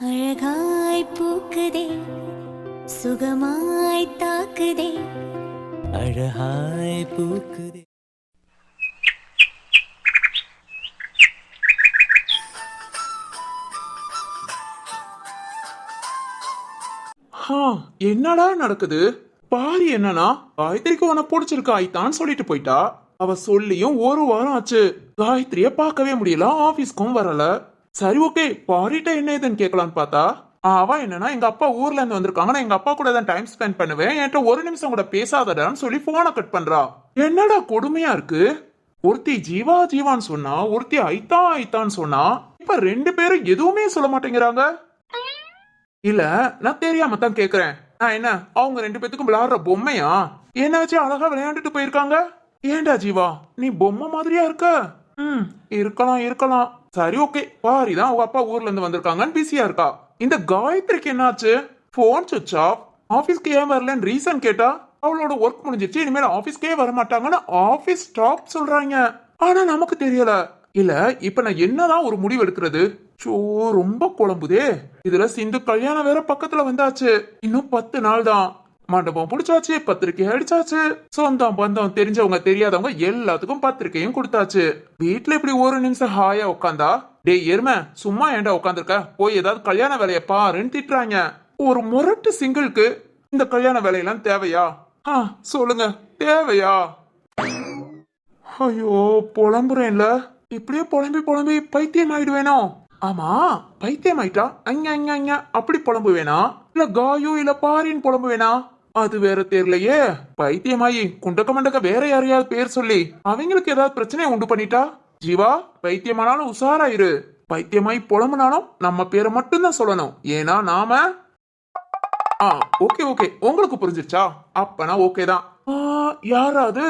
அழகாய் பூக்குதே சுகமாய் தாக்குதே அழகாய் பூக்குதே. என்னடா நடக்குது பாரு. என்னன்னா காயத்ரிக்கு உன பிடிச்சிருக்கா ஆயிட்டான்னு சொல்லிட்டு போயிட்டா. அவ சொல்லியும் ஒரு வாரம் ஆச்சு. காயத்ரிய பார்க்கவே முடியல, ஆபீஸ்க்கும் வரல. சரி ஓகே பாரிட்ட என்ன ஏதுன்னு கேட்கலான்னு பார்த்தா அவ என்னன்னா எங்க அப்பா ஊர்ல இருந்து வந்திருக்காங்க, நான் எங்க அப்பா கூட தான் டைம் ஸ்பெண்ட் பண்ணுவேன், என்கிட்ட ஒரு நிமிஷம் கூட பேசாதடான்னு சொல்லி போனை கட் பண்றா. என்னடா கொடுமையா இருக்கு. ஒருத்தி ஜீவா ஜீவான்னு சொன்னா, ஒருத்தி ஐத்தா ஐத்தான்னு சொன்னா, இப்ப ரெண்டு பேரும் எதுவுமே சொல்ல மாட்டேங்கிறாங்க. இல்ல நான் தெரியாம தான் கேக்குறேன். நான் என்ன அவங்க ரெண்டு பேத்துக்கும் விளையாடுற பொம்மையா? என்ன வச்சு அழகா விளையாண்டுட்டு போயிருக்காங்க. ஏண்டா ஜீவா நீ பொம்மை மாதிரியா இருக்க? இருக்கலாம் இருக்கலாம். சரி ஓகே பாரிதான் அவங்க அப்பா ஊர்ல இருந்து வந்திருக்காங்கன்னு பிஸியா இருக்கா. இந்த காயத்ரிக்கு என்னாச்சு? போன் சுவிட்ச் ஆஃப். ஆபீஸ்க்கு ஏன் வரலன்னு ரீசன் கேட்டா அவளோட ஒர்க் முடிஞ்சிருச்சு, இனிமேல் ஆபீஸ்க்கே வர மாட்டாங்கன்னு ஆபீஸ் ஸ்டாப் சொல்றாங்க. ஆனா நமக்கு தெரியல. இல்ல இப்ப நான் என்னதான் ஒரு முடிவு எடுக்கிறது? சோ ரொம்ப குழம்புதே. இதுல சிந்து கல்யாணம் வேற பக்கத்துல வந்தாச்சு. இன்னும் 10 நாள் தான். மண்டபம் பிடிச்சாச்சு, பத்திரிக்கை அடிச்சாச்சு, சொந்தம் பந்தம் தெரிஞ்சவங்க தெரியாதவங்க எல்லாத்துக்கும் பத்திரிக்கையும் கொடுத்தாச்சு. வீட்டுல இப்படி ஒரு நிமிஷம் ஹாயா உட்காந்தா, டே எருமை சும்மா ஏண்டா உட்காந்துருக்க, போய் ஏதாவது கல்யாண வேலைய பாருன்னு திட்டுறாங்க. ஒரு முரட்டு சிங்கிளுக்கு இந்த கல்யாண வேலையெல்லாம் தேவையா? சொல்லுங்க தேவையா? ஐயோ புலம்புறேன்ல. இப்படியே புலம்பி புலம்பி பைத்தியம் ஆயிடுவேனோ? ஆமா பைத்தியம் ஆயிட்டா அங்க அங்க அங்க அப்படி புலம்பு வேணா, இல்ல காயோ இல்ல பாரின்னு புலம்பு வேணா, அது வேற தெரியலையே. பைத்தியமாயி குண்டக்க மண்டக்க வேற யாரையாவது பேர் சொல்லி அவங்களுக்கு ஏதாவது பிரச்சனையை உண்டு பண்ணிட்டா, ஜீவா பைத்தியமானாலும் உஷாராயிரு. பைத்தியமாயி புலம்புனாலும் நம்ம பேரை மட்டும்தான் சொல்லணும். ஏன்னா நாம ஓகே ஓகே உங்களுக்கு புரிஞ்சிருச்சா? அப்பனா ஓகே தான். யாராவது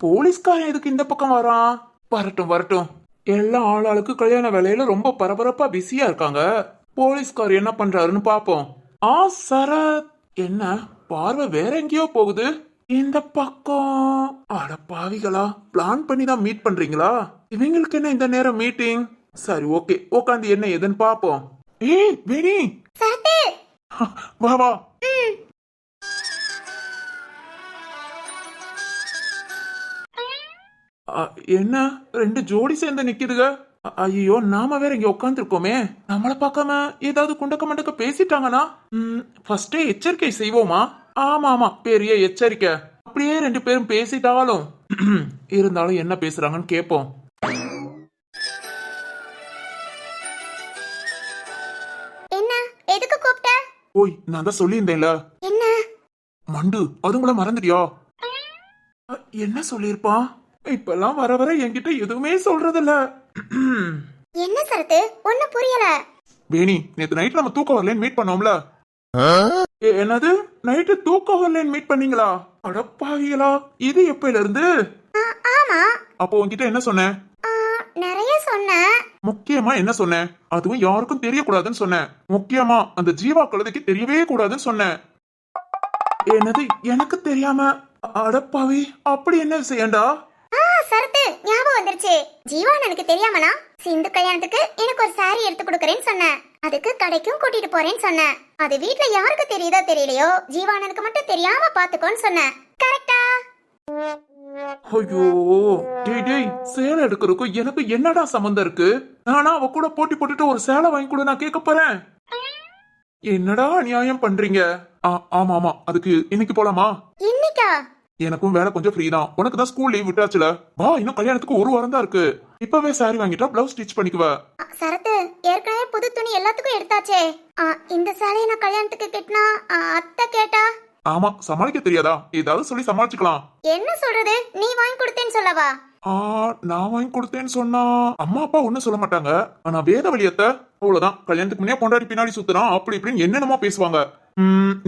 போலீஸ்காரன் எதுக்கு இந்த பக்கம் வரான்? வரட்டும் வரட்டும். எல்லாம் ஆளாளுக்கு கல்யாண வேலையில ரொம்ப பரபரப்பா பிஸியா இருக்காங்க. போலீஸ்கார் என்ன பண்றாருன்னு பாப்போம். சரத் என்ன பார்வை வேற எங்கேயோ போகுது. இந்த பக்கம் அட பாவிகளா, பிளான் பண்ணி தான் மீட் பண்றீங்களா? இவங்களுக்கு என்ன இந்த நேரம் மீட்டிங்? சரி ஓகே உட்காந்து என்ன ஏதுன்னு பாப்போம். ஏய் வேணி வா வா. என்ன ரெண்டு ஜோடி சேர்ந்து நிக்குதுங்க. ஐயோ நாம வேற இங்க உட்கார்ந்து இருக்கோமே, நம்மள பார்க்காம ஏதாவது குண்டக்க மண்டக்க பேசிட்டாங்கன்னா ஃபர்ஸ்டே எச்சரிக்கை செய்வோமா? ஆமா ஆமா பெரிய எச்சரிக்கை. அப்படியே ரெண்டு பேரும் பேசிட்டாலும் இருந்தாலும் என்ன பேசுறாங்கன்னு கேட்போம். என்ன எதுக்கு கூப்பிட்ட? ஓய் நான் தான் சொல்லியிருந்தேன்ல. என்ன மண்டு அதுங்கள மறந்துட்டியா? என்ன சொல்லிருப்பான்? இப்பெல்லாம் வர வர என்கிட்ட எதுவுமே சொல்றதில்ல. என்ன சரத்து ஒண்ணு புரியல. வேணி நேத்து நைட் நம்ம தூக்கம் வரலன்னு மீட் பண்ணோம்ல. என்னது நைட்டு தூக்கம் வரலன்னு மீட் பண்ணீங்களா? அடப்பாவிகளா, இது எப்பயில இருந்து? ஆமா அப்போ உன்கிட்ட என்ன சொன்னேன்? நிறைய சொன்னேன். முக்கியமா என்ன சொன்னேன்? அதுவும் யாருக்கும் தெரியக்கூடாதுன்னு சொன்னேன். முக்கியமா அந்த ஜீவா கழுதைக்கு தெரியவே கூடாதுன்னு சொன்னேன். என்னது எனக்கு தெரியாம? அடப்பாவி அப்படி என்ன விஷயம்டா? சரத்து ஞாபகம் வந்துருச்சு. ஜீவான் எனக்கு தெரியாமனா சிந்து கல்யாணத்துக்கு எனக்கு ஒரு சாரி எடுத்து கொடுக்கறேன்னு சொன்னேன். அதுக்கு கடைக்கும் கூட்டிட்டு போறேன்னு சொன்னேன். அது வீட்ல யாருக்கு தெரியுதோ தெரியலையோ ஜீவானனுக்கு மட்டும் தெரியாம பாத்துக்கோன்னு சொன்னேன். கரெக்டா? ஐயோ டேய் டேய், சேலை எடுக்கிறதுக்கும் எனக்கு என்னடா சம்பந்தம் இருக்கு? நானா அவ கூட போட்டி போட்டுட்டு ஒரு சேலை வாங்கி கூட நான் கேட்க போறேன். என்னடா நியாயம் பண்றீங்க? ஆமா ஆமா அதுக்கு இன்னைக்கு போலாமா? இன்னைக்கா? எனக்கும் வேலை கொஞ்சம் ஃப்ரீ தான். உனக்கு தான் ஸ்கூல் லீவ் விட்டாச்சுல. வா இன்னும் கல்யாணத்துக்கு ஒரு வாரம் தான் இருக்கு. இப்பவே சாரி வாங்கிட்டா பிளவுஸ் ஸ்டிச் பண்ணிக்குவ. சரத்து ஏற்கனவே புது துணி எல்லாத்துக்கும் எடுத்தாச்சே. இந்த சாரியை நான் கல்யாணத்துக்கு கட்டினா அத்தை கேட்டா? ஆமா சமாளிக்க தெரியாதா? ஏதாவது சொல்லி சமாளிச்சுக்கலாம். என்ன சொல்றது? நீ வாங்கி கொடுத்தேன்னு சொல்லவா? நான் வாங்கி கொடுத்தேன்னு சொன்னா அம்மா அப்பா ஒண்ணும் சொல்ல மாட்டாங்க. ஆனா வேத வழியத்த அவ்வளவுதான். கல்யாணத்துக்கு முன்னே பொண்டாடி பின்னாடி சுத்துறான் அப்படி இப்படின்னு என்னென்னமோ பேசுவாங்க.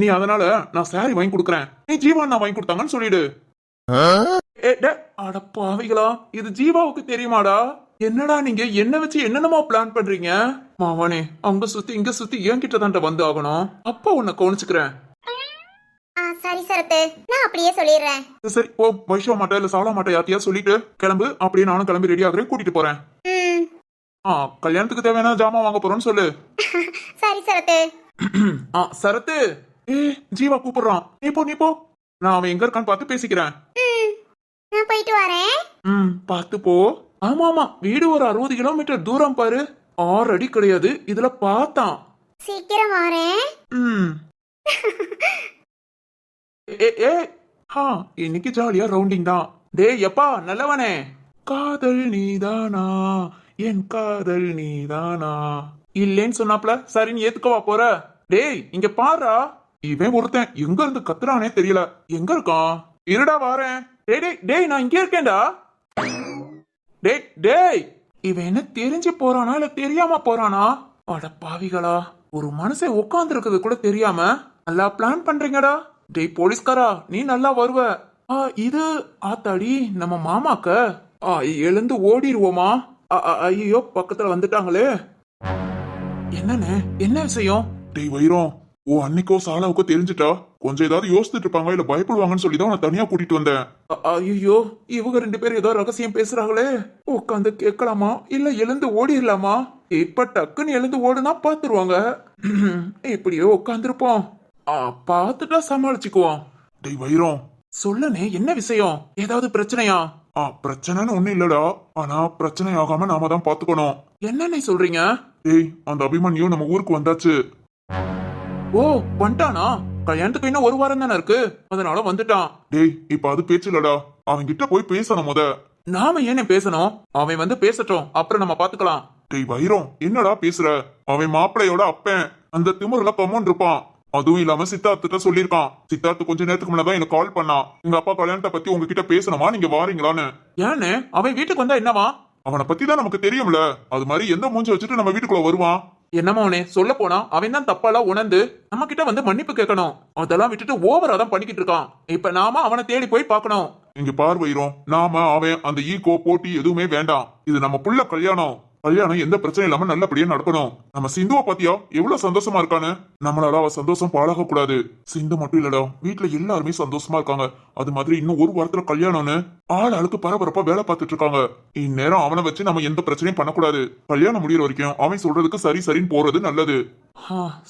நீ அதனால நான் சாரி வாங்கி கொடுக்கறேன், நீ ஜீவா நான் வாங்கி கொடுத்தாங்கன்னு சொல்லிடு. அடப்பாவிகளா, இது ஜீவாவுக்கு தெரியுமாடா? என்னடா நீங்க என்ன வச்சு என்னென்னமோ பிளான் பண்றீங்க? மாவானே அங்க சுத்தி இங்க சுத்தி என்கிட்ட தான்டா வந்து ஆகணும். அப்பா உன்னை கவனிச்சுக்கிறேன். சரி சரத்து நான் அப்படியே சொல்லிடுறேன். சரி ஓ வைஷவ மாட்டா இல்ல சாவல மாட்டா யார்த்தையா சொல்லிட்டு கிளம்பு. அப்படியே நானும் கிளம்பி ரெடி ஆகுறேன், கூட்டிட்டு போறேன். கல்யாணத்துக்கு தேவையான ஜாமான் வாங்க போறோம்னு சொல்லு. சரி சரத்து. சரத்து. ஏ, ஜீவா கூப்பிடுறான். நீ போ. நான் அவன் எங்க இருக்கான்னு பார்த்து பேசிக்கிறேன். நான் போயிட்டு வரேன். பார்த்து போ. ஆமா வீடு ஒரு 60 கிலோமீட்டர் தூரம் பாரு. 6 அடி கிடையாது, இதுல பார்த்தான். சீக்கிரம் வரேன். ஏ இன்னைக்கு ஜாலியா ரவுண்டிங் தான். டேய் எப்பா நல்லவனே. காதல் நீதானா, என் காதல் நீதானா இல்லேன்னு சொன்னாப்ல. சரி நீ ஏத்துக்கவா போற? டேய் இங்க பாருடா, இவன் ஒருத்தன் எங்க இருந்து கத்துறானே தெரியல. எங்க இருக்கான்? இருடா வாரேன். டேய் நான் இங்க இருக்கேன்டா. டேய் இவன் என்ன தெரிஞ்சு போறானா இல்ல தெரியாம போறானா? அட பாவிகளா, ஒரு மனுஷன் உட்கார்ந்து இருக்கிறது கூட தெரியாம நல்லா பிளான் பண்றீங்கடா. டேய் போலீஸ்காரா, நீ நல்லா வருவ. இது ஆத்தாடி நம்ம மாமாக்க. எழுந்து ஓடிடுவோமா? ஐயோ பக்கத்துல வந்துட்டாங்களே. என்னன்னு என்ன விஷயம்? டேய் வைரம், ஓ அன்னைக்கோ சாலாவுக்கோ தெரிஞ்சுட்டா கொஞ்சம் ஏதாவது யோசிச்சுட்டு இருப்பாங்க இல்ல பயப்படுவாங்கன்னு சொல்லி தான் நான் தனியா கூட்டிட்டு வந்தேன். ஐயோ இவங்க 2 பேரும் ஏதோ ரகசியம் பேசுறாங்களே. உட்காந்து கேட்கலாமா இல்ல எழுந்து ஓடிடலாமா? இப்ப டக்குன்னு எழுந்து ஓடுனா பாத்துருவாங்க. இப்படியோ உட்காந்துருப்போம், பாத்துட்டா சமாளிச்சுக்குவோம். டேய் வைரம் சொல்லுனே, என்ன விஷயம்? ஏதாவது பிரச்சனையா? பிரச்சனைன்னு ஒண்ணும் இல்லடா, ஆனா பிரச்சனை ஆகாம நாம தான் பாத்துக்கணும். என்னன்னு சொல்றீங்க? டேய் அந்த அபிமன்யு நம்ம ஊருக்கு வந்தாச்சு. ஓ வந்துட்டானா? கல்யாணத்துக்கு இன்னும் 1 வாரம் தானே இருக்கு, அதனால வந்துட்டான். டேய் இப்ப அது பேச்சு இல்லடா, அவன் கிட்ட போய் பேசணும் முத. நாம ஏனே பேசணும்? அவன் வந்து பேசட்டும், அப்புறம் நம்ம பாத்துக்கலாம். டேய் வைரம் என்னடா பேசுற? அவன் மாப்பிள்ளையோட அப்பன், அந்த திமுறல கம்மன் இருப்பான். அதுவும் இல்லாம சித்தார்த்திட்ட சொல்லிருக்கான். சித்தார்த்து கொஞ்ச நேரத்துக்கு முன்னாதான் எனக்கு கால் பண்ணான். எங்க அப்பா கல்யாணத்தை பத்தி உங்ககிட்ட பேசணுமா, நீங்க வாரீங்களான்னு. ஏன்னு அவன் வீட்டுக்கு வந்தா என்னவா? அவனை பத்தி தான் நமக்கு தெரியும்ல, அது மாதிரி எந்த மூஞ்சி வச்சுட்டு நம்ம வீட்டுக்குள்ள வருவான்? என்னமோ அவனே சொல்ல போனா அவன் தான் தப்பாலாம் உணர்ந்து நம்ம கிட்ட வந்து மன்னிப்பு கேட்கணும். அதெல்லாம் விட்டுட்டு ஓவரா தான் பண்ணிக்கிட்டு இருக்கான். இப்ப நாம அவனை தேடி போய் பார்க்கணும். இங்க பார்வையிரும், நாம அவன் அந்த ஈகோ போட்டி எதுவுமே வேண்டாம். இது நம்ம புள்ள கல்யாணம் எந்த பிரச்சனையும் இல்லாம நல்லபடியா நடக்கணும். நம்ம சிந்துவை பாத்தியா எவ்வளவு சந்தோஷமா இருக்கான்னு. நம்மளால அவ சந்தோஷம் பாழாக கூடாது. சிந்து மட்டும் இல்லடா, வீட்டுல எல்லாருமே சந்தோஷமா இருக்காங்க. அது மாதிரி இன்னும் 1 வாரத்துல கல்யாணம்னு ஆளுக்கு பரபரப்பா வேலை பார்த்துட்டு இருக்காங்க. இந்நேரம் அவனை வச்சு நம்ம எந்த பிரச்சனையும் பண்ணக்கூடாது. கல்யாணம் முடியற வரைக்கும் அவன் சொல்றதுக்கு சரின்னு போறது நல்லது.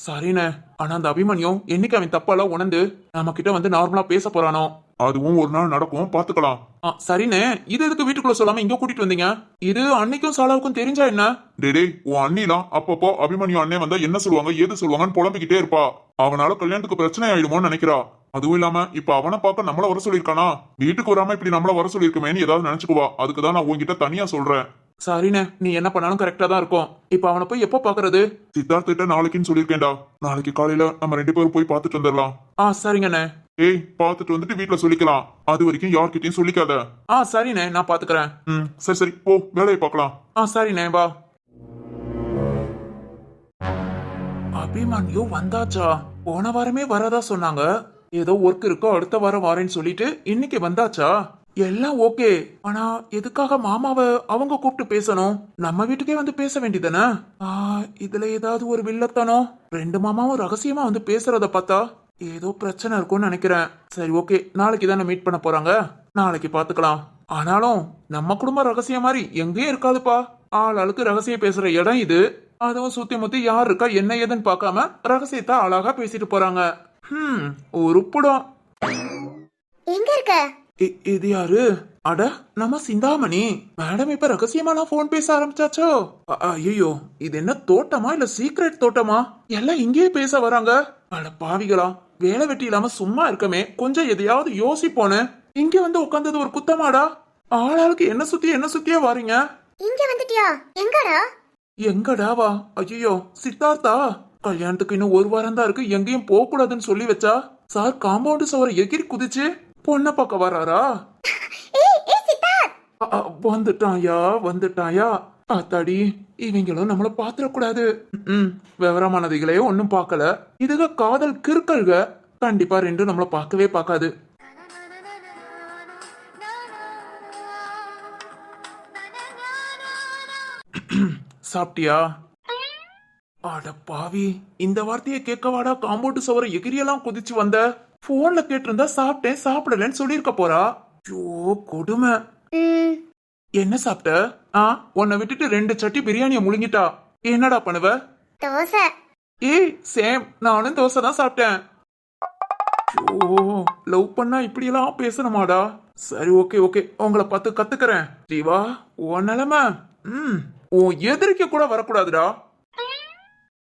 சரிண்ணே, ஆனா அந்த அபிமன்யும் என்னைக்கு அவன் தப்பாலாம் உணர்ந்து நம்ம கிட்ட வந்து நார்மலா பேச போறானோ? அதுவும் ஒரு நாள் நடக்கும், பாத்துக்கலாம். சரிண்ணே, இது எதுக்கு வீட்டுக்குள்ள சொல்லாம இங்க கூட்டிட்டு வந்தீங்க? இது அன்னைக்கும் சாலாவுக்கும் தெரிஞ்சா என்ன? டேடே உன் அண்ணிலாம் அப்பப்போ அபிமன்யு அண்ணே வந்தா என்ன சொல்லுவாங்க ஏது சொல்லுவாங்கன்னு புலம்பிக்கிட்டே இருப்பா. அவனால கல்யாணத்துக்கு பிரச்சனை ஆயிடுமோன்னு நினைக்கிறா. அதுவும் இல்லாம இப்ப அவனை பார்க்க நம்மள வர சொல்லிருக்கானா, வீட்டுக்கு வராம இப்படி நம்மள வர சொல்லிருக்கமேன்னு ஏதாவது நினைச்சுக்குவா. அதுக்குதான் நான் உங்ககிட்ட தனியா சொல்றேன். சரிண்ணே, நீ என்ன பண்ணாலும் கரெக்டா தான் இருக்கும். இப்ப அவனை போய் எப்போ பாக்குறது? சித்தார்த்திட்ட நாளைக்குன்னு சொல்லிருக்கேன்டா. நாளைக்கு காலையில நம்ம 2 பேரும் போய் பாத்துட்டு வந்துடலாம். சரிங்கண்ணே. ஏய் பாத்துட்டு வந்துட்டு வீட்டுல சொல்லிக்கலாம். அது வரைக்கும் யார்கிட்டயும் சொல்லிக்காத. சரிண்ணே, நான் பாத்துக்கிறேன். சரி போ, வேலையை பார்க்கலாம். சரிண்ணே வா. அபிமன்யு வந்தாச்சா? போன வாரமே வரதா சொன்னாங்க. ஏதோ ஒர்க் இருக்கோ அடுத்த வாரம் வரேன்னு சொல்லிட்டு இன்னைக்கு வந்தாச்சா? எல்லாம் ஓகே, ஆனா எதுக்காக மாமாவை அவங்க கூப்பிட்டு பேசணும்? நம்ம வீட்டுக்கே வந்து பேச வேண்டியதானே? இதுல ஏதாவது ஒரு வில்லத்தனம். 2 மாமாவும் ரகசியமா வந்து பேசுறத பார்த்தா ஏதோ பிரச்சனை இருக்கும்னு நினைக்கிறேன். சரி ஓகே, நாளைக்கு தானே மீட் பண்ண போறாங்க, நாளைக்கு பாத்துக்கலாம். ஆனாலும் நம்ம குடும்ப ரகசியம் மாதிரி எங்கேயும் இருக்காதுப்பா. ஆளுக்கு ரகசியம் பேசுற இடம் இது. அதுவும் சுத்தி முத்தி யார் இருக்கா என்ன ஏதுன்னு பார்க்காம ரகசியத்தை அழகா பேசிட்டு போறாங்க. உருப்புடும். எங்க இருக்க? இது யாரு? அட நம்ம சிந்தாமணி மேடம். இப்ப ரகசியமா போன் பேச ஆரம்பிச்சாச்சோ? ஐயோ இது என்ன தோட்டமா இல்ல சீக்ரெட் தோட்டமா? எல்லாம் இங்கேயே பேச வராங்க. அட பாவிகளா, வேலை வெட்டி இல்லாம சும்மா இருக்கமே, கொஞ்சம் எதையாவது யோசிப்போன்னு இங்க வந்து உட்கார்ந்தது ஒரு குத்தமாடா? ஆளாளுக்கு என்ன சுத்தியே வாரீங்க. இங்க வந்துட்டியா? எங்கடா? எங்கடாவா? ஐயோ சித்தார்த்தா, கல்யாணத்துக்கு இன்னும் 1 வாரம் தான் இருக்கு, எங்கேயும் போக கூடாதுன்னு சொல்லி வச்சா சார் காம்பவுண்ட் சவரை எகிரி குதிச்சு பொண்ண பார்க்க வராரா? வந்துட்டாயா? அத்தாடி, இவங்களும் நம்மள பாத்துறக்கூடாது. விவரமானதுகளே ஒன்னும் பார்க்கல. இதுக காதல் கிறுக்கல்க. கண்டிப்பா 2 நம்மள பார்க்கவே பார்க்காது. சாப்பிட்டியா? அட பாவி, இந்த வார்த்தையை கேட்கவாடா காம்பவுண்ட் சவர எகிரியெல்லாம் குதிச்சு வந்த? போன்ல கேட்டிருந்தா சாப்பிட்டேன் சாப்பிடலன்னு சொல்லிருக்க போறா. ஐயோ கொடுமை. என்ன சாப்பிட்ட? உன்னை விட்டுட்டு 2 சட்டி பிரியாணியை முழுங்கிட்டா. என்னடா பண்ணுவ? தோசை. ஏய் சேம், நானும் தோசை தான் சாப்பிட்டேன். ஓ, லவ் பண்ணா இப்படியெல்லாம் பேசணுமாடா? சரி, ஓகே ஓகே, உங்களை பார்த்து கத்துக்கிறேன். ஜீவா, உன் நிலைமை உன் எதிரிக்க கூட வரக்கூடாதுடா.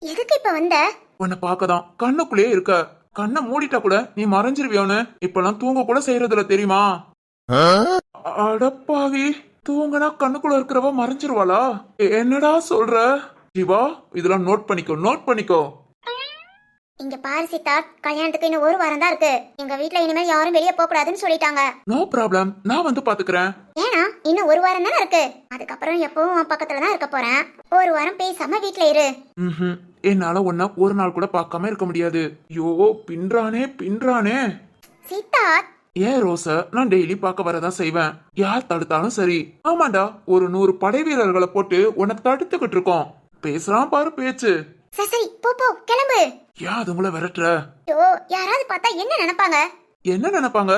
எதுக்கு இப்ப வந்த? உன்னை பார்க்கதான். கண்ணுக்குள்ளேயே இருக்க. கண்ணை மூடிட்டா கூட நீ மறைஞ்சிருவியோன்னு இப்பெல்லாம் தூங்க கூட செய்யறதுல தெரியுமா? அடப்பாவி, தூங்கினா கண்ணுக்குள்ள இருக்கிறவ மறைஞ்சிருவாளா? என்னடா சொல்ற? ஜீவா, இதெல்லாம் நோட் பண்ணிக்கோ, நோட் பண்ணிக்கோ. இங்க பாரு சித்தார்த், கல்யாணத்துக்கு இன்னும் 1 வாரம் தான் இருக்கு. எங்க வீட்ல இனிமேல் யாரும் வெளியே போக கூடாதுன்னு சொல்லிட்டாங்க. நோ ப்ராப்ளம், நான் வந்து பாத்துக்கிறேன். ஏன்னா இன்னும் 1 வாரம் தானே இருக்கு. அதுக்கப்புறம் எப்பவும் உன் பக்கத்துல தான் இருக்க போறேன். 1 வாரம் பேசாம வீட்ல இரு. என்னால உன்ன ஒரு நாள் கூட பார்க்காம இருக்க முடியாது. ஐயோ, பின்றானே பின்றானே. சித்தார்த், ஏன் ரோச, நான் டெய்லி பார்க்க வரதான் செய்வேன். யார் தடுத்தாலும் சரி. ஆமாண்டா, ஒரு 100 படை வீரர்களை போட்டு உன்னை தடுத்துக்கிட்டு இருக்கோம். பேசுறான் பாரு பேச்சு. சரி போ போ, கிளம்பு. ஏன் அதுங்களை விரட்டுற? ஐயோ, யாராவது பார்த்தா என்ன நினைப்பாங்க? என்ன நினைப்பாங்க?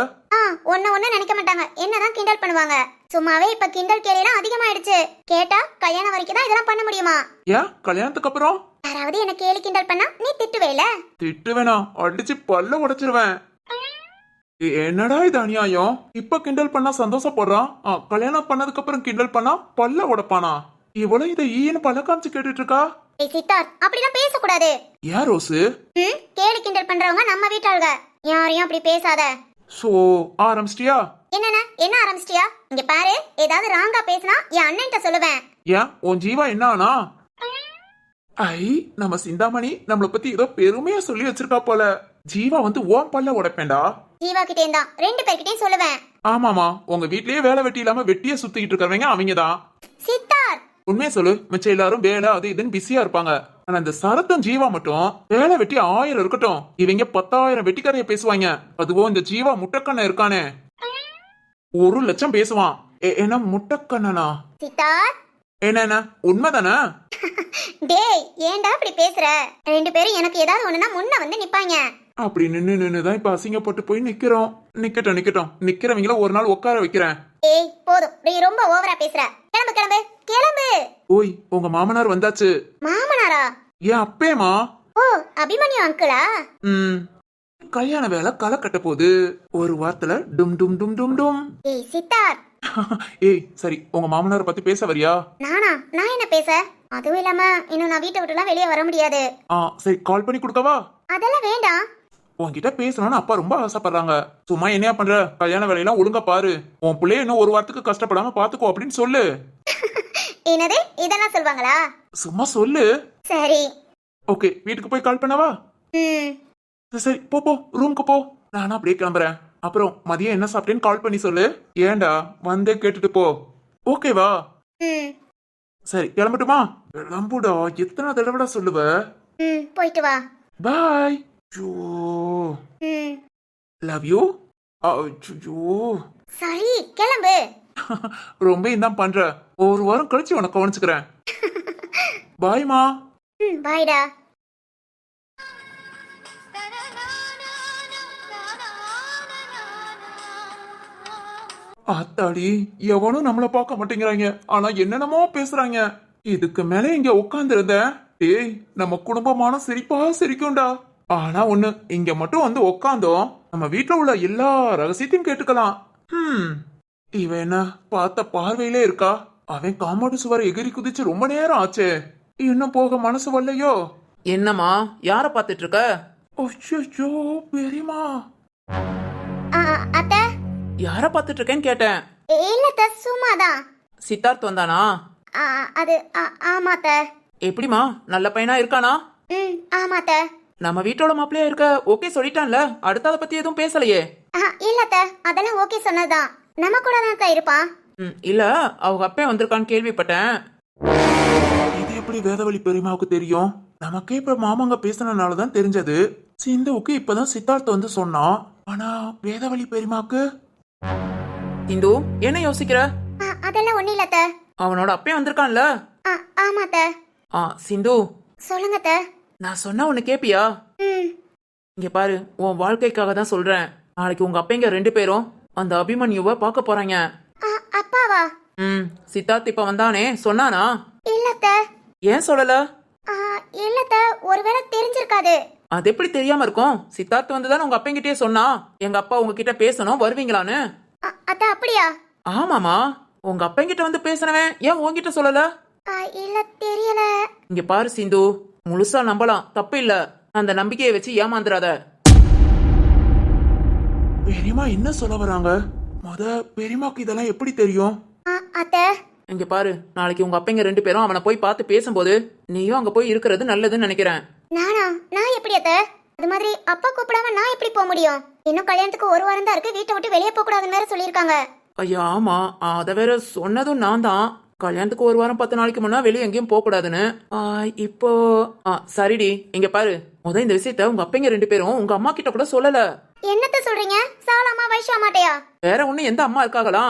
ஒன்னு நினைக்க மாட்டாங்க, என்னதான் கிண்டல் பண்ணுவாங்க. சும்மாவே இப்ப கிண்டல் கேலிலாம் அதிகமாயிடுச்சு. கேட்டா கல்யாணம் வரைக்கும் தான் இதெல்லாம் பண்ண முடியுமா? ஏன் கல்யாணத்துக்கு அப்புறம் யாராவது என்ன கேலி கிண்டல் பண்ணா நீ திட்டுவேல? திட்டு வேணாம், அடிச்சு பல்ல உடைச்சிருவேன். என்னடா இது அநியாயம்? இப்ப கிண்டல் பண்ணா சந்தோஷப்படுறான், கல்யாணம் பண்ணதுக்கு அப்புறம் கிண்டல் பண்ணா பல்ல உடைப்பானா? இவ்வளவு இதை ஈன்னு பல்ல காமிச்சு கேட்டுட்டு இருக்கா? ஏய் சித்தார்த், அப்படிலாம் பேசக்கூடாது. ஏன் ரோசு? கேலி கிண்டல் பண்றவங்க நம்ம வீட்டாளுங்க. யாரையும் அப்படி பேசாத. சோ ஆரம்பிச்சிட்டியா? என்ன ஆரம்பிச்சிட்டியா? இங்க பாரு, ஏதாவது ராங்கா பேசினா என் அண்ணன்ட்ட சொல்லுவேன். ஏன் உன் ஜீவா என்ன ஆனா? ஐ, நம்ம சிந்தாமணி நம்மள பத்தி ஏதோ பெருமையா சொல்லி வச்சிருக்கா போல. ஜீவா வந்து ஓம் பல்ல உடைப்பேன்டா. ஜீவா கிட்டே தான் 2 பேர்கிட்டயும் சொல்லுவேன். ஆமாமா, உங்க வீட்லயே வேலை வெட்டி இல்லாம வெட்டியே சுத்திக்கிட்டு இருக்கிறவங்க அவங்கதான். சித்தார்த், உண்மையை சொல்லு, மிச்சம் எல்லாரும் வேலை அது இதுன்னு பிஸியா இருப்பாங்க. ஆனா இந்த சரத்தும் ஜீவா மட்டும் வேலை வெட்டி 1000 இருக்கட்டும், இவங்க 10,000 வெட்டிக்கரைய பேசுவாங்க. அதுவும் இந்த ஜீவா முட்டைக்கண்ண இருக்கானே, 1 லட்சம் பேசுவான். என்ன முட்டைக்கண்ணனா? சித்தார்த், என்ன உண்மைதானே? டேய், ஏன்டா இப்படி பேசுற? 2 பேரும் எனக்கு ஏதாவது ஒண்ணுனா முன்ன வந்து நிப்பாங்க. அப்படி நின்னுதான் இப்ப அசிங்கப்பட்டு போய் நிக்கிறோம். நிக்கட்டும், நிக்கிறவங்கள ஒரு நாள் உட்கார வைக்கிறேன். ஏய் போதும், நீ ரொம்ப ஓவரா பேசுற. கிளம்பு கிளம்பு கிளம்பு. ஓய், உங்க மாமனார் வந்தாச்சு. மாமனாரா? ஏன் அப்பேமா? ஓ, அபிமன்யு அங்கிளா? கல்யாண வேலை களை கட்ட போகுது. 1 வாரத்துல டும் டும் டும் டும் டும். ஏய் சித்தார்த். ஏய் சரி, உங்க மாமனாரை பத்தி பேச வரியா? நான் என்ன பேச? அதுவும் இல்லாம இன்னும் நான் வீட்டை விட்டுலாம் வெளியே வர முடியாது. சரி, கால் பண்ணி கொடுக்கவா? அதெல்லாம் வேண்டாம். உன்கிட்ட பேசணும்னு அப்பா ரொம்ப ஆசைப்படுறாங்க. சும்மா என்னையா பண்ற? கல்யாண வேலையெல்லாம் ஒழுங்கா பாரு. உன் பிள்ளைய இன்னும் 1 வாரத்துக்கு கஷ்டப்படாம பாத்துக்கோ அப்படின்னு சொல்லு. என்னது, இதெல்லாம் சொல்வாங்களா? சும்மா சொல்லு. சரி. ஓகே, வீட்டுக்கு போய் கால் பண்ணவா? சரி, போ ரூமுக்கு போ. நானும் அப்படியே கிளம்புறேன். அப்புறம் மதியம் என்ன சாப்பிட்டேன்னு கால் பண்ணி சொல்லு. ஏண்டா வந்தே கேட்டுட்டு போ. ஓகேவா? சரி, கிளம்பட்டுமா? கிளம்புடா, எத்தனை தடவைடா சொல்லுவ? போயிட்டு வா. பாய். Love you. சரி, கிளம்பு. ரொம்ப இதான் பண்ற. 1 வாரம் கழிச்சு உனக்கு கவனிச்சுக்கிறேன். பாய்மா. பாய்டா. ஆத்தாடி, எவனும் நம்மள பார்க்க மாட்டேங்கிறாங்க. ஆனா என்னென்னமோ பேசுறாங்க. இதுக்கு மேல இங்க உட்கார்ந்து இருந்தேன். ஏய், நம்ம குடும்பமான சிரிப்பா சிரிக்கும்டா. ஆனா ஒண்ணு, இங்க மட்டும் வந்து உட்காந்தோம், நம்ம வீட்டுல உள்ள எல்லா ரகசியத்தையும் கேட்டுக்கலாம். இவன் என்ன பார்த்த பார்வையிலே இருக்கா? அவன் காம்பவுண்டு சுவர் எகிரி குதிச்சு ரொம்ப நேரம் ஆச்சே, இன்னும் போக மனசு வரலையோ? என்னம்மா, யார பாத்துட்டு இருக்க? ஐயோ பெரியமா. அத்தை, யார பாத்துட்டு இருக்கேன்னு கேட்டேன். இல்ல சும்மாதான். சித்தார்த் வந்தானா? அது ஆமாத்த. எப்படிமா, நல்ல பையனா இருக்கானா? ஆமாத்த. நம்ம வீட்டோட மாப்பிள்ளையா இருக்க ஓகே சொல்லிட்டான்ல, அடுத்த அதை பத்தி எதுவும் பேசலையே? இல்லத்த, அதெல்லாம் ஓகே சொன்னதுதான். நம்ம கூட தான் இருப்பான். இல்ல, அவங்க அப்பே வந்திருக்கான்னு கேள்விப்பட்டேன். இது எப்படி வேதவழி பெரியமாவுக்கு தெரியும்? நமக்கே இப்ப மாமாங்க பேசினனாலதான் தெரிஞ்சது. சிந்துவுக்கு இப்பதான் சித்தார்த் வந்து சொன்னான். ஆனா வேதவழி பெரியமாவுக்கு? இந்து, என்ன யோசிக்கிற? அதெல்லாம் ஒண்ணு இல்லத்த. அவனோட அப்பே வந்திருக்கான்ல? ஆமாத்த. சிந்து, சொல்லுங்கத்த. நான் சொன்னா உன்னை கேப்பியா? இங்க பாரு, உன் வாழ்க்கைக்காக தான் சொல்றேன். நாளைக்கு உங்க அப்பைங்க 2 பேரும் அந்த அபிமன்யுவை பார்க்க போறாங்க. அப்பாவா? ம், சித்தார்த் இப்ப வந்தானே சொன்னானா? இல்லத்த. ஏன் சொல்லல? ஆ, இல்லத்த, ஒருவேளை தெரிஞ்சிருக்காது. அது எப்படி தெரியாம இருக்கும்? சித்தார்த் வந்துதானே உங்க அப்பங்கிட்டே சொன்னா எங்க அப்பா உங்ககிட்ட பேசணும் வருவீங்களான்னு. அத்த அப்படியா? ஆமாமா, உங்க அப்பங்கிட்ட வந்து பேசுனவன் ஏன் உன்கிட்ட சொல்லல? இல்ல, தெரியல. இங்க பாரு சிந்து, முழுசா நம்பலாம், தப்பு இல்ல. அந்த நம்பிக்கையை வச்சு ஏமாந்துராத. பெரியம்மா என்ன சொல்ல வராங்க? பெரியம்மாக்கு இதெல்லாம் எப்படி தெரியும்? அத்த. இங்க பாரு, நாளைக்கு உங்க அப்பங்க 2 பேரும் அவனை போய் பார்த்து பேசும்போது நீயும் அங்க போய் இருக்கிறது நல்லதுன்னு நினைக்கிறேன். நான் எப்படி அத்த? அது மாதிரி அப்பா கூப்பிடாம நான் எப்படி போக முடியும்? இன்னும் கல்யாணத்துக்கு ஒரு வாரம் தான் இருக்கு, வீட்டை விட்டு வெளியே போக கூடாதுன்னு வேற சொல்லிருக்காங்க. ஐயா ஆமா, அத வேற சொன்னதும் நான் தான். கல்யாணத்துக்கு ஒரு வாரம் 10 நாளைக்கு முன்னா வெளியே எங்கேயும் போக கூடாதுன்னு. இப்போ சரிடி, இங்க பாரு, இந்த விஷயத்த உங்க அப்பங்க 2 பேரும் உங்க அம்மா கிட்ட கூட சொல்லல. என்னத்த சொல்றீங்க? சாலாமா வைஷா மாட்டையா? வேற ஒண்ணு எந்த அம்மா இருக்காங்களா?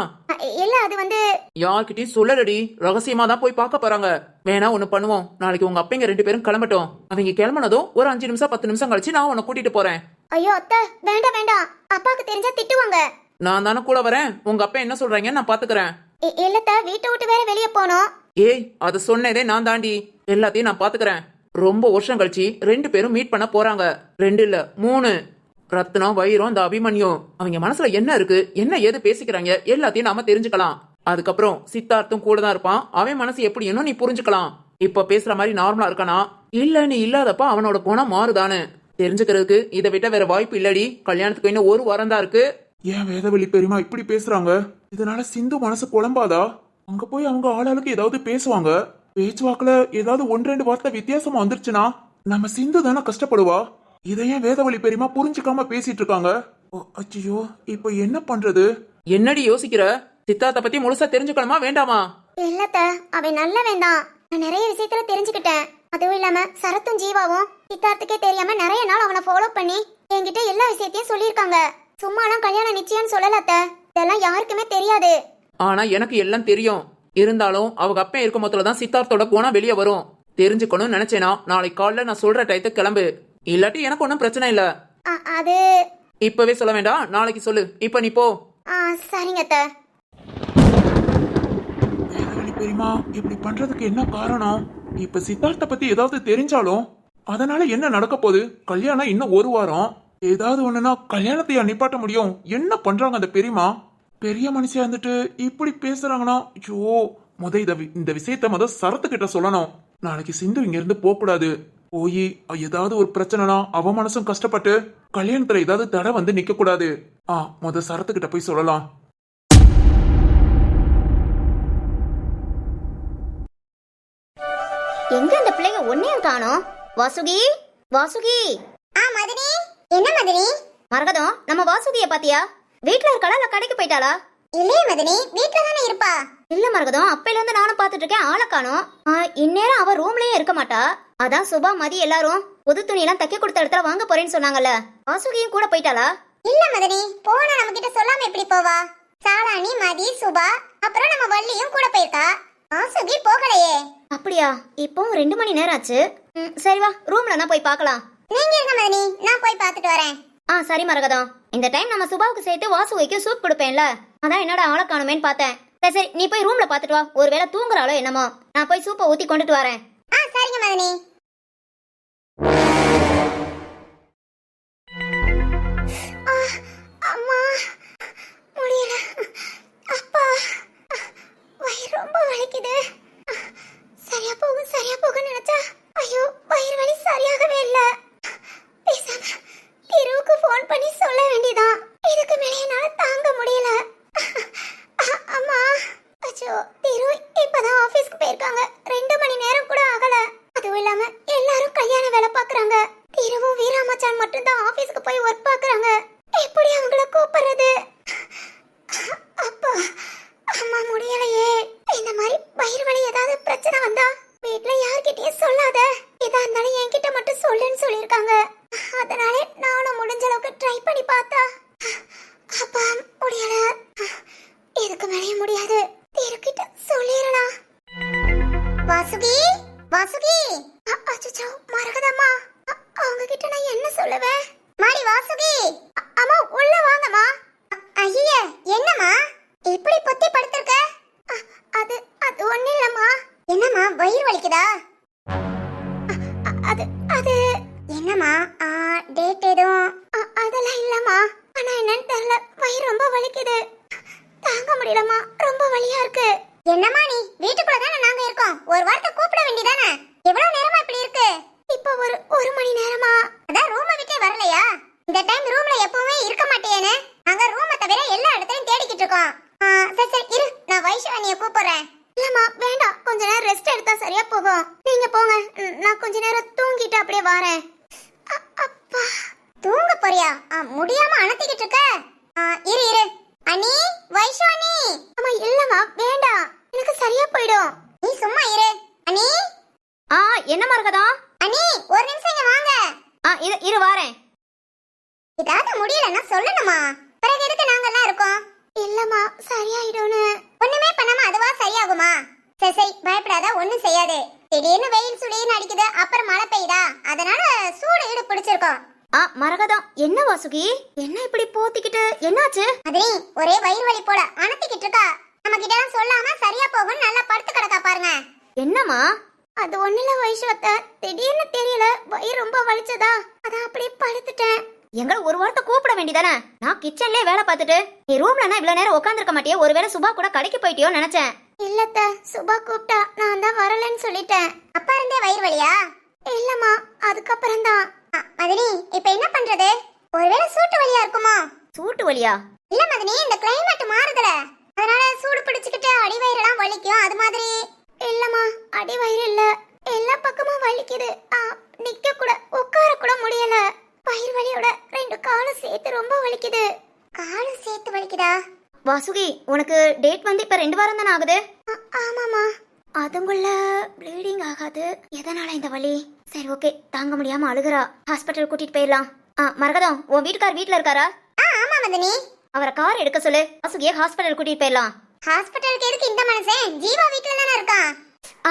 இல்ல, அது வந்து யார்கிட்டயும் சொல்லலடி, ரகசியமா தான் போய் பார்க்க போறாங்க. வேணா ஒண்ணு பண்ணுவோம், நாளைக்கு உங்க அப்பங்க 2 பேரும் கிளம்பட்டும். அவங்க கிளம்பினதும் ஒரு 5 நிமிஷம் 10 நிமிஷம் கழிச்சு நான் உன்னை கூட்டிட்டு போறேன். ஐயோ அத்தை, வேண்டாம் வேண்டாம், அப்பாக்கு தெரிஞ்சா திட்டுவாங்க. நான் தானே கூட வரேன், உங்க அப்பா என்ன சொல்றாங்கன்னு நான் பாத்துக்கிறேன். இல்லத்த, வீட்டை விட்டு வேற வெளியே போனோம். ஏய், அத சொன்னதே நான் தாண்டி, எல்லாத்தையும் நான் பாத்துக்கிறேன். ரொம்ப வருஷம் கழிச்சு 2 பேரும் மீட் பண்ண போறாங்க. 2 இல்ல 3. ரத்னம், வைரம், இந்த அபிமன்யும், அவங்க மனசுல என்ன இருக்கு, என்ன ஏது பேசிக்கிறாங்க எல்லாத்தையும் நாம தெரிஞ்சுக்கலாம். அதுக்கப்புறம் சித்தார்த்தும் கூட தான் இருப்பான், அவன் மனசு எப்படின்னு நீ புரிஞ்சுக்கலாம். இப்ப பேசுற மாதிரி நார்மலா இருக்கானா இல்ல நீ இல்லாதப்ப அவனோட குணம் மாறுதானு தெரிஞ்சுக்கிறதுக்கு இதை விட்ட வேற வாய்ப்பு இல்லடி. கல்யாணத்துக்கு இன்னும் ஒரு வாரம் தான் இருக்கு. ஏன் வேதவழி பெரியம்மா இப்படி பேசுறாங்க? இதனால சிந்து மனசு குழம்பாதா? அங்க போய் அவங்க ஆளாளுக்கு ஏதாவது பேசுவாங்க, பேச்சுவாக்குல ஏதாவது 1-2 வார்த்தை வித்தியாசமா வந்துருச்சுன்னா நம்ம சிந்து தானே கஷ்டப்படுவா. இதை ஏன் வேதவழி பெரியம்மா புரிஞ்சுக்காம பேசிட்டு இருக்காங்க? அச்சோ, இப்ப என்ன பண்றது? என்னடி யோசிக்கிற? சித்தார்த்த பத்தி முழுசா தெரிஞ்சுக்கணுமா வேண்டாமா? இல்லத்த, அவன் நல்ல வேண்டாம். நான் நிறைய விஷயத்துல தெரிஞ்சுக்கிட்டேன். அதுவும் இல்லாம சரத்தும் ஜீவாவும் சித்தார்த்துக்கே தெரியாம நிறைய நாள் அவனை ஃபாலோ பண்ணி என்கிட்ட எல்லா விஷயத்தையும் சொல்லியிருக்காங்க. சும்மாலாம் கல்யாணம் நிச்சயம் சொல்லல அத்த, இதெல்லாம் யாருக்குமே தெரியாது. ஆனா எனக்கு எல்லாம் தெரியும். இருந்தாலும் அவங்க அப்பா இருக்கும் போதுல தான் சித்தார்த்தோட குணம் வெளியே வரும். தெரிஞ்சுக்கணும்னு நினைச்சேனா நாளைக்கு காலைல நான் சொல்ற டயத்துக்கு கிளம்பு. இல்லாட்டி எனக்கு ஒன்றும் பிரச்சனை இல்ல. அது இப்பவே சொல்ல வேண்டாம், நாளைக்கு சொல்லு. இப்ப நீ போ. சரிங்க அத்த. வேதவழி பெரியம்மா இப்படி பண்றதுக்கு என்ன காரணம்? இப்ப சித்தார்த்த பத்தி ஏதாவது தெரிஞ்சாலும் அதனால என்ன நடக்க போகுது? கல்யாணம் இன்னும் ஒரு வாரம். ஏதாவது ஒண்ணுனா கல்யாணத்தையா நிப்பாட்ட முடியும்? என்ன பண்றாங்க அந்த பெரியம்மா? பெரிய மனுஷியா இருந்துட்டு இப்படி பேசுறாங்கன்னா, ஐயோ, இந்த விஷயத்த சரத்துக்கிட்ட சொல்லணும். நாளைக்கு சிந்து இங்க இருந்து போக கூடாது. போய் ஏதாவது ஒரு பிரச்சனைனா அவ மனசும் கஷ்டப்பட்டு கல்யாணத்துல ஏதாவது தடை வந்து நிக்க கூடாது. சரத்துக்கிட்ட போய் சொல்லலாம். எங்க இந்த பிள்ளைங்க ஒன்னையும் காணோம்? வாசுகி, வாசுகி. மதனி. என்ன மதனி? மரகதம், நம்ம வாசுகிய பாத்தியா? வீட்ல இருக்காளா இல்ல கடைக்கு போயிட்டாளா? இல்லையே மதனி, வீட்ல தானே இருப்பா. இல்ல மரகதம், அப்பையில இருந்து நானும் பாத்துட்டு இருக்கேன், ஆளை காணோம். இந்நேரம் அவ ரூம்லயே இருக்க மாட்டா. அதான் சுபா மதி எல்லாரும் புது துணி எல்லாம் தைக்க கொடுத்த இடத்துல வாங்க போறேன்னு சொன்னாங்கல்ல, வாசுகியும் கூட போயிட்டாளா? இல்ல மதனி, போனா நம்ம கிட்ட சொல்லாம எப்படி போவா? சாலானி, மதி, சுபா, அப்புறம் நம்ம வள்ளியும் கூட போயிருக்கா. வாசுகி போகலையே. அப்படியா? இப்போ 2 மணி நேரம் ஆச்சு. சரி வா, ரூம்ல தான் போய் பார்க்கலாம். நீங்க இருங்க மதனி, நான் போய் பார்த்துட்டு வரேன். சரி மரகதம், இந்த டைம் நம்ம சுபாவுக்கு சேர்த்து வாசுகிக்கு சூப் கொடுப்பேன்ல, அதான் என்னோட ஆளை காணுமேன்னு பார்த்தேன். சரி நீ போய் ரூம்ல பார்த்துட்டு வா, ஒருவேளை தூங்குறாளோ என்னமோ. நான் போய் சூப்பை ஊத்தி கொண்டுட்டு வரேன். சரிங்க மதனி. அம்மா, முடியல. அப்பா, வயிறு ரொம்ப வலிக்குது. சரியா போகும் நினைச்சா ஐயோ, வயிறு வலி சரியாகவே இல்ல. பேசாம திருவுக்கு போன் பண்ணி சொல்ல வேண்டியதான். இதுக்கு மேலே என்னால தாங்க முடியல. அம்மா, அச்சோ, திரு இப்பதான் ஆபீஸ்க்கு போயிருக்காங்க. 2 மணி நேரம் கூட ஆகல. அதுவும் இல்லாம எல்லாரும் கல்யாண வேலை பாக்குறாங்க. திருவும் வீராமச்சான் மட்டும் தான் ஆபீஸ்க்கு போய் ஒர்க் பாக்குறாங்க. எப்படி அவங்கள கூப்பிடுறது? அப்பா, அம்மா முடியலையே. இந்த மாதிரி வயிறு வலி ஏதாவது பிரச்சனை வந்தா வீட்ல யார்கிட்டயும் சொல்லாத. இதா இருந்தாலும் என்கிட்ட மட்டும் சொல்லுன்னு சொல்லிருக்காங்க. அதனால நானும் முடிஞ்ச அளவுக்கு ட்ரை பண்ணி பார்த்தா அப்பா முடியல. இதுக்கு மேலே முடியாது, திருக்கிட்ட சொல்லிரலாம். வாசுகி, வாசுகி. அச்சச்சோ, மரகதம்மா, அவங்க கிட்ட நான் என்ன சொல்லுவேன்? மாடி வாசுகி, அம்மா உள்ள வாங்கம்மா. ஐயே, என்னம்மா இப்படி பொத்தி படுத்திருக்க? டேட் எதுவும் அதெல்லாம் இல்லம்மா. ஆனா என்னன்னு தெரியல, வயிறு ரொம்ப வலிக்குது, தாங்க முடியலம்மா, ரொம்ப வலியா இருக்கு. என்னம்மா நீ வீட்டுக்குள்ள தானே நாங்க இருக்கோம், ஒரு வார்த்தை கூப்பிட வேண்டியதானே? எவ்வளவு நேரமா இப்படி இருக்கு? இப்ப ஒரு மணி நேரமா. அதான் ரூமை விட்டே வரலையா? இந்த டைம் ரூம்ல எப்பவுமே இருக்க மாட்டேன்னு நாங்க ரூமை தவிர எல்லா இடத்துலயும் தேடிக்கிட்டு இருக்கோம். சரி சரி இரு, நான் வைஷானிய கூப்பிடுறேன். இல்லம்மா வேண்டாம், கொஞ்ச நேரம் ரெஸ்ட் எடுத்தா சரியா போகும். நீங்க போங்க, நான் கொஞ்ச நேரம் தூங்கிட்டு அப்படியே வரேன். அப்பா தூங்க போறியா? முடியாம அனத்திக்கிட்டு இருக்க. இரு இரு அனி, வைஷானி. அம்மா இல்லம்மா வேண்டாம், எனக்கு சரியா போயிடும். நீ சும்மா இரு அனி. என்ன மரகதா? அனி ஒரு நிமிஷம் இங்க வாங்க. இரு வாரேன். இதாவது முடியலன்னா சொல்லணுமா? பிறகு எதுக்கு நாங்க எல்லாம் இருக்கோம்? இல்லம்மா சரியாயிடும்னு. ஒண்ணுமே பண்ணாம அதுவா சரியாகுமா? சரி சரி பயப்படாத, ஒண்ணும் செய்யாது. திடீர்னு வெயில் சுளின்னு அடிக்குது, அப்புறம் மழை பெய்யுதா, அதனால சூடு ஈடு பிடிச்சிருக்கோம். மரகதம் என்ன வாசுகி, என்ன இப்படி போத்திக்கிட்டு, என்னாச்சு? அது ஒரே வயிறு வலி போல அனத்திக்கிட்டு இருக்கா. நம்ம கிட்ட எல்லாம் சொல்லாம சரியா போகும், நல்லா படுத்து கிடக்கா பாருங்க. என்னம்மா? அது ஒண்ணுல வைஷவத்த, திடீர்னு தெரியல, வயிறு ரொம்ப வலிச்சதா, அதான் அப்படியே படுத்துட்டேன். எங்களை ஒரு வாரத்தை கூப்பிட வேண்டியதானே? நான் கிச்சன்லயே வேலை பார்த்துட்டு நீ ரூம்லனா இவ்வளவு நேரம் உட்காந்துருக்க மாட்டியே, ஒருவேளை சுபா கூட கடைக்கு போயிட்டியோ நினைச்சேன். இல்லத்த, சுபா கூப்பிட்டா நான் தான் வரலன்னு சொல்லிட்டேன். அப்பா இருந்தே வயிறு வலியா? இல்லம்மா அதுக்கப்புறம் தான். மதினி இப்ப என்ன பண்றது? ஒருவேளை சூட்டு வலியா இருக்குமோ? சூட்டு வலியா? இல்ல மதினி, இந்த கிளைமேட் மாறுதுல, அதனால சூடு பிடிச்சுக்கிட்டு அடிவயிறெல்லாம் வலிக்கும், அது மாதிரி. இல்லம்மா அடிவயிறு இல்ல, எல்லா பக்கமும் வலிக்குது. நிக்க கூட உட்கார கூட முடியல. வயிறு வலியோட ரெண்டு காலும் சேர்த்து ரொம்ப வலிக்குது. காலும் சேர்த்து வலிக்குதா? வாசுகி உனக்கு டேட் வந்து இப்ப 2 வாரம் தானே ஆகுது? ஆமாமா. அதுங்குள்ள ப்ளீடிங் ஆகாது, எதனால இந்த வலி? சரி ஓகே, தாங்க முடியாம அழுகுறா, ஹாஸ்பிட்டல் கூட்டிட்டு போயிடலாம். மரகதம் உன் வீட்டுக்கார் வீட்ல இருக்காரா? ஆமா மதினி. அவரை கார் எடுக்க சொல்லு, வாசுகியை ஹாஸ்பிட்டல் கூட்டிட்டு போயிடலாம். ஹாஸ்பிட்டலுக்கு எதுக்கு இந்த மனுஷன்? ஜீவா வீட்ல தானே இருக்கான்.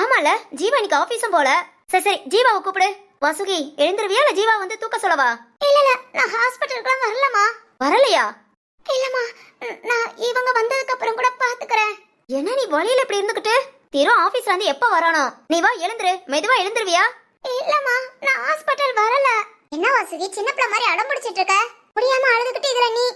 ஆமால, ஜீவா இன்னைக்கு ஆபீஸும் போல. சரி சரி ஜீவாவை கூப்பிடு. வாசுகி எழுந்துருவியா இல்ல ஜீவா வந்து தூக்க சொல்லவா? இல்ல நான் ஹாஸ்பிட்டலுக்குலாம் வரலமா. வரலையா? இல்லம்மா, நான் இவங்க வந்ததுக்கு அப்புறம் கூட பாத்துக்கறேன். என்ன நீ வழியில இப்படி இருந்துகிட்டு? தீரோ ஆபீஸ்ல இருந்து எப்ப வரானோ? நீ வா எழுந்துரு, மெதுவா எழுந்துருவியா? இல்லம்மா நான் ஹாஸ்பிட்டல் வரல. என்ன வாசுகி சின்ன பிள்ளை மாதிரி அடம் பிடிச்சிட்டு இருக்க? முடியாம அழுதுகிட்டு இதுல நீ.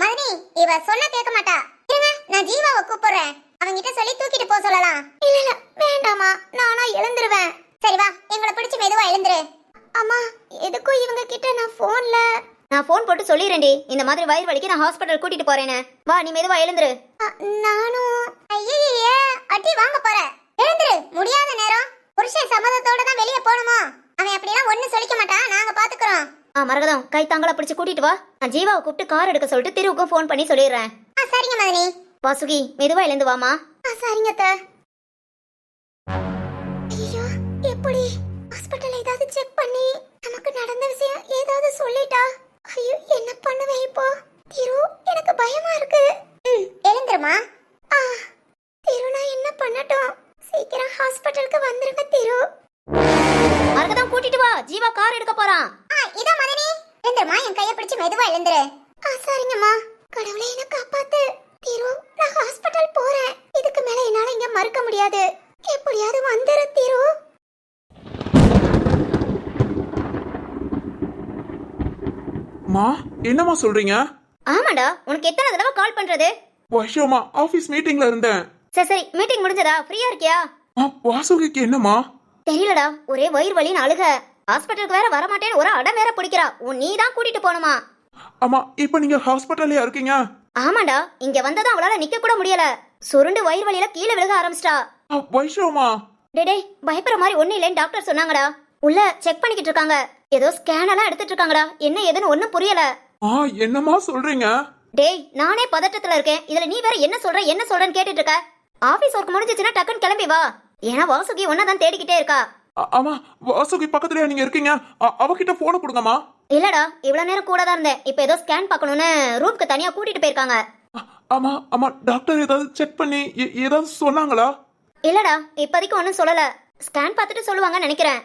மதினி இவ சொன்ன கேட்க மாட்டா. இருங்க நான் ஜீவாவை கூப்பிடுறேன், அவங்கிட்ட சொல்லி தூக்கிட்டு போக சொல்லலாம். இல்ல வேண்டாமா, நானா எழுந்துருவேன். சரி வா, எங்களை பிடிச்சு மெதுவா எழுந்துரு. அம்மா எதுக்கும் இவங்க கிட்ட நான் போன் போட்டு சொல்லிடுறேன்டி, இந்த மாதிரி வயிறு வலிக்கு நான் ஹாஸ்பிட்டல் கூட்டிட்டு போறேன்னு. வா நீ மெதுவா எழுந்துரு. நானும் ஐயே அடி வாங்க போற. எழுந்துரு, முடியாத நேரம். புருஷன் சம்மதத்தோட தான் வெளியே போகணுமா? அவன் அப்படிலாம் ஒண்ணு சொல்லிக்க மாட்டான், நாங்க பாத்துக்கிறோம். மரகதம் கை தாங்களா பிடிச்சு கூட்டிட்டு வா. நான் ஜீவாவை கூப்பிட்டு கார் எடுக்க சொல்லிட்டு திருவுக்கும் போன் பண்ணி சொல்லிடுறேன். சரிங்க மதினி. வாசுகி மெதுவா எழுந்து வாமா. சரிங்க அத்தை. ஐயோ எப்படி ஹாஸ்பிட்டல் ஏதாவது செக் பண்ணி நமக்கு நடந்த விஷயம் ஏதாவது சொல்லிட்டா? ஐயோ என்ன பண்ணுவேன் இப்போ? திரு எனக்கு பயமா இருக்கு. எழுந்துருமா. திரு நான் என்ன பண்ணட்டும்? சீக்கிரம் ஹாஸ்பிட்டலுக்கு வந்துருங்க திரு. மரகதம் கூட்டிட்டு வா, ஜீவா கார் எடுக்க போறான். இதோ மதினி எழுந்துருமா, என் கையை பிடிச்சு மெதுவா எழுந்துரு. சரிங்கம்மா. கடவுளே என்ன காப்பாத்து. திரு நான் ஹாஸ்பிட்டல் போறேன், இதுக்கு மேல என்னால இங்க மறுக்க முடியாது. எப்படியாவது வந்துரு திரு. மா என்னம்மா சொல்றீங்க? ஆமாடா, உனக்கு எத்தனை தடவை கால் பண்றது? வைஷவமா ஆபீஸ் மீட்டிங்ல இருந்தேன். சரி சரி மீட்டிங் முடிஞ்சதா? ஃப்ரீயா இருக்கியா? வாசுகிக்கு என்னம்மா? தெரியலடா, ஒரே வயிறு வலின்னு அழுக. ஹாஸ்பிட்டலுக்கு வேற வர மாட்டேன்னு ஒரு அடம் வேற பிடிக்கிறா. நீ தான் கூட்டிட்டு போணுமா? அம்மா இப்ப நீங்க ஹாஸ்பிட்டல்லையா இருக்கீங்க? ஆமாடா, இங்க வந்ததும் அவளால நிக்க கூட முடியல, சுருண்டு வயிறு வலியில கீழே விழுக ஆரம்பிச்சிட்டா. வைஷவமா டேடே பயப்படுற மாதிரி ஒண்ணு இல்லைன்னு டாக்டர் சொன்னாங்கடா. உள்ள செக் பண்ணிக்கிட்டு இருக்காங்க, ஏதோ ஸ்கேன் எல்லாம் எடுத்துட்டு இருக்காங்கடா. என்ன ஏதுன்னு ஒண்ணும் புரியல. என்னம்மா சொல்றீங்க? டேய் நானே பதட்டத்துல இருக்கேன், இதுல நீ வேற என்ன சொல்றன்னு கேட்டுட்டு இருக்க. ஆபீஸ் ஒர்க் முடிஞ்சிச்சுன்னா டக்குன்னு கிளம்பி வா, ஏன்னா வாசுகி ஒன்னதான் தேடிக்கிட்டே இருக்கா. ஆமா வாசுகி பக்கத்துலயா நீங்க இருக்கீங்க? அவகிட்ட போன கொடுங்கம்மா. இல்லடா இவ்வளவு நேரம் கூட தான் இருந்தேன், இப்ப ஏதோ ஸ்கேன் பார்க்கணும்னு ரூம்க்கு தனியா கூட்டிட்டு போயிருக்காங்க. ஆமா ஆமா டாக்டர் ஏதாவது செக் பண்ணி ஏதாவது சொன்னாங்களா? இல்லடா இப்போதைக்கு ஒன்னும் சொல்லல, ஸ்கேன் பார்த்துட்டு சொல்லுவாங்கன்னு நினைக்கிறேன்.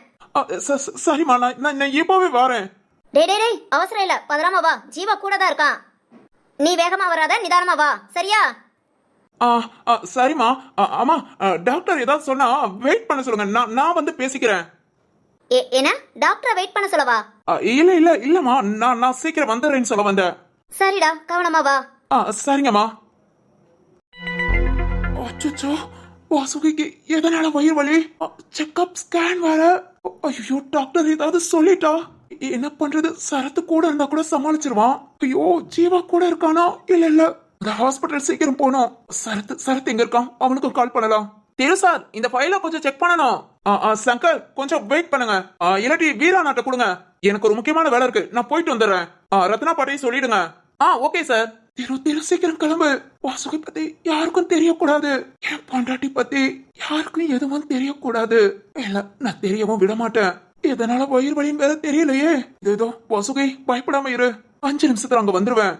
சரிம்மா நான் இப்பவே வரேன். டேய் அவசரம் இல்ல, பதறாம வா, ஜீவா கூட தான் இருக்கான். நீ வேகமா வராத, நிதானமா வா சரியா? சரிம்மா. ஆமா டாக்டர் ஏதாவது சொன்னா வெயிட் பண்ண சொல்லுங்க, நான் வந்து பேசிக்கிறேன். என்ன டாக்டரை வெயிட் பண்ண சொல்லவா? இல்ல இல்ல இல்லம்மா, நான் சீக்கிரம் வந்துடுறேன்னு சொல்ல வந்தேன். சரிடா, கவனமா வா. சரிங்கம்மா. அச்சோ, வாசுகிக்கு எதனால வயிறு வலி? செக்அப் ஸ்கேன் வேற. ஐயோ, டாக்டர் ஏதாவது சொல்லிட்டா? என்ன பண்றது? சரத்து கூட இருந்தா கூட சமாளிச்சிருவான். ஐயோ, ஜீவா கூட இருக்கானா? இல்ல இந்த ஹாஸ்பிட்டல் சீக்கிரம் போனோம். சரத்து எங்க இருக்கான்? அவனுக்கும் கால் பண்ணலாம். திரு சார், இந்த ஃபைல கொஞ்சம் செக் பண்ணணும். சங்கர், கொஞ்சம் வெயிட் பண்ணுங்க. இல்லாட்டி வீரா நாட்டை கொடுங்க. எனக்கு ஒரு முக்கியமான வேலை இருக்கு, நான் போயிட்டு வந்துடுறேன். ரத்னா பாட்டையும் சொல்லிடுங்க. Okay sir. திரு சீக்கிரம் கிளம்பு. வாசுகி பத்தி யாருக்கும் தெரியக்கூடாது. என் பொண்டாட்டி பத்தி யாருக்கும் எதுவும் தெரியக்கூடாது. இல்ல, நான் தெரியவும் விட மாட்டேன். எதனால வயிறு வலியும் வேற தெரியலையே. ஏதோ வாசுகி, பயப்படாம இரு. 5 நிமிஷத்துல அங்க வந்துருவேன்.